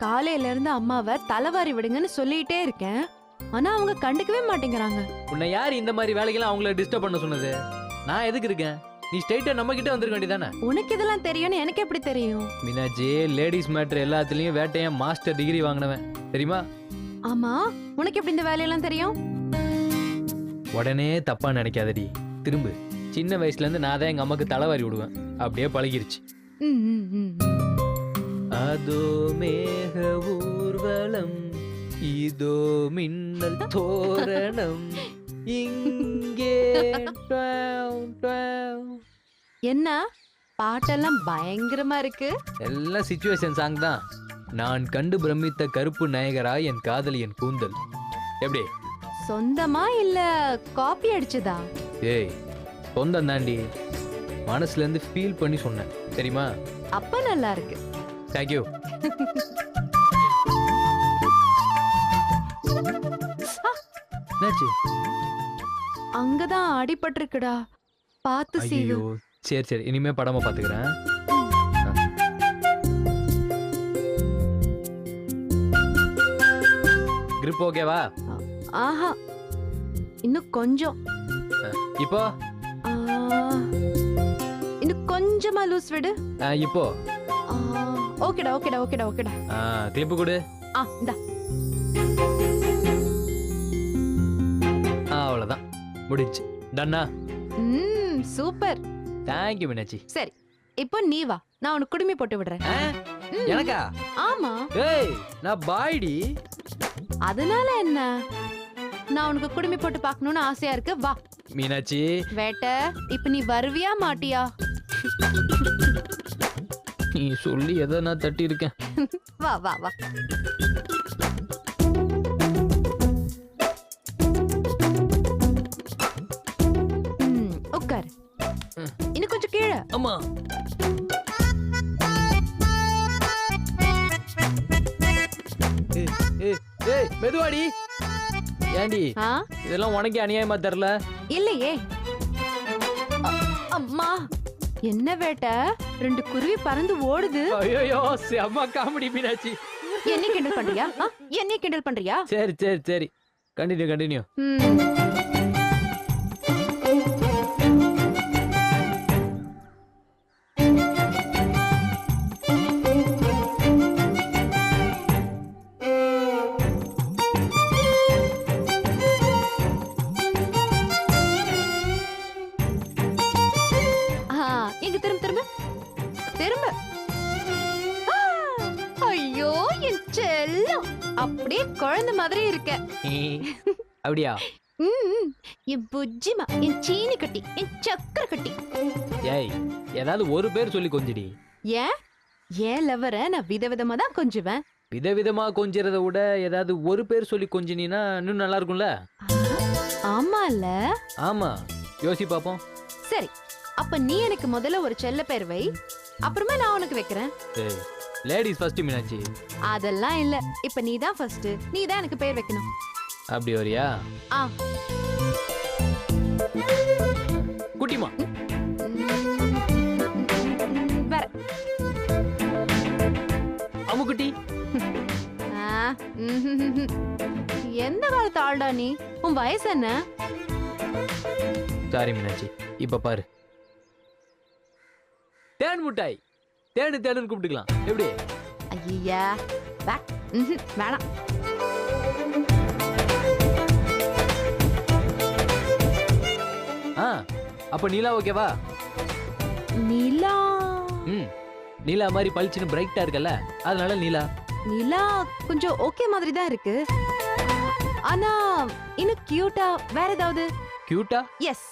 காலையில இருந்து அம்மாவை தலைவாரி விடுங்கன்னு சொல்லிட்டே இருக்கேன். ஆனா அவங்க கண்டுக்கவே மாட்டேங்கிறாங்க. உன்னை யார் இந்த மாதிரி வேலைக்கெல்லாம் அவங்கள டிஸ்டர்ப் பண்ண சொன்னது? நான் எதுக்கு இருக்கேன்? நீ ஸ்ட்ரைட்டா நம்ம கிட்ட வந்திருக்க வேண்டியதானே? உனக்கு இதெல்லாம் தெரியும்னு எனக்கு எப்படி தெரியும்? மீனாட்சி, லேடிஸ் மேட்டர் எல்லாத்துலயும் வேட்டையன் மாஸ்டர் டிகிரி வாங்கினவன் தெரியுமா? ஆமா, உனக்கு எப்படி இந்த வேலையெல்லாம் தெரியும்? உடனே தப்பா நினைக்காதடி. திரும்ப சின்ன வயசுல இருந்து நான் தான் எங்க அம்மாக்கு தலைவாரி விடுவேன். அப்படியே பழகிருச்சு. ம், ம், ம். அதோ மேக ஊர்வலம், இதோ மின்னல் தோரணம், இங்கே டுவ், டுவ். என்ன பாட்டெல்லாம் பயங்கரமா இருக்கு. எல்லாம் சிச்சுவேஷன் சாங் தான். நான் கண்டு பிரமித்த கருப்பு நாயகரா என் காதலியின் கூந்தல். எப்படி? சொந்தமா இல்ல காப்பி அடிச்சதா? ஏய், சொந்தம் தாண்டி. மனசுல இருந்து ஃபீல் பண்ணி சொன்னேன் தெரியுமா? அப்ப நல்லா இருக்கு. தேங்க்யூ. என்னாச்சு? அங்கதான் அடிபட்டிருக்குடா, பாத்து சீவு. ஐயோ, சரி சரி, இனிமே படமா பாத்துக்கிறேன். கிரிப் ஓகேவா? ஆஹா, இன்னும் கொஞ்சம். இப்போ ஆ, இன்னும் கொஞ்சமா லூஸ் விடு. இப்போ ஆ, ஓகேடா ஓகேடா ஓகேடா ஓகேடா. கிளிப்பு கொடு. இந்தா. அவ்வளவுதான், முடிஞ்சு. டன்னா? சூப்பர். தேங்க்யூ மீனாட்சி. சரி, இப்போ நீ வா, நான் உனக்கு குடுமி போட்டு விடுறேன். எனக்கா? ஆமா. ஏய், நான் பாய்டி. அதனால என்ன, நான் உனக்கு குடுமி போட்டு பார்க்கணும்னு ஆசையா இருக்கு. வா மீனாட்சி. வேட்ட, இப்ப நீ வருவியா மாட்டியா? நீ சொல்லி எதை நான் தட்டி இருக்கேன். வா வா வா. உட்காரு. இன்னும் கொஞ்சம் கீழே. அம்மா. ஏய், மெதுவாடி. ஏண்டி இதெல்லாம் உனக்கு அநியாயமா தெரியல? இல்லையே. அம்மா, என்ன வேட்ட, 2 குருவி பறந்து ஓடுது. ஐயோ, செம்ம காமெடி மீனாட்சி. என்ன கிண்டல் பண்றியா? என்ன கிண்டல் பண்றியா? சரி சரி சரி, கண்டினியூ கண்டினியூ. எங்க திரும்ப திரும்ப திரும்ப. ஐயோ என் செல்லம், அப்படியே குழந்தை மாதிரி இருக்க. அப்படியா? என் புஜ்ஜிமா, என் சீனி கட்டி, என் சக்கரை கட்டி. ஏய், ஏதாவது ஒரு பேர் சொல்லி கொஞ்சிடி. ஏன் லவர நான் விதவிதமா தான் கொஞ்சுவேன். விதவிதமா கொஞ்சறத விட ஏதாவது ஒரு பேர் சொல்லி கொஞ்சினா இன்னும் நல்லா இருக்கும்ல? ஆமால. ஆமா, யோசி பாப்போம். சரி, அப்ப நீ எனக்கு முதல்ல ஒரு செல்ல பேர் வை, அப்புறமா நான் உனக்கு வைக்கிறேன். Ladies first Meenakshi. அதெல்லாம் இல்ல, இப்ப நீ தான் ஃபர்ஸ்ட், நீ தான் எனக்கு பேர் வைக்கணும். அப்படி வரியா? குட்டிமா. வேற அம்முக்குட்டி. எந்த காலத்து ஆள்டா நீ? உன் வயசு என்ன? சாரி மீனாட்சி, இப்ப பாரு. தேன் முட்டாய். தேனு தேனு கூப்பிட்டுக்கலாம். எப்படி? ஐயா, வேணாம். அப்ப நீலா ஓகேவா? நீலா? நீலா மாதிரி பளிச்சுன்னு பிரைட்டா இருக்கல, அதனால நீலா. நீலா கொஞ்சம் ஓகே மாதிரி தான் இருக்கு. ஆனா இன்னும் கியூட்டா வேற ஏதாவது? கியூட்டா? எஸ்.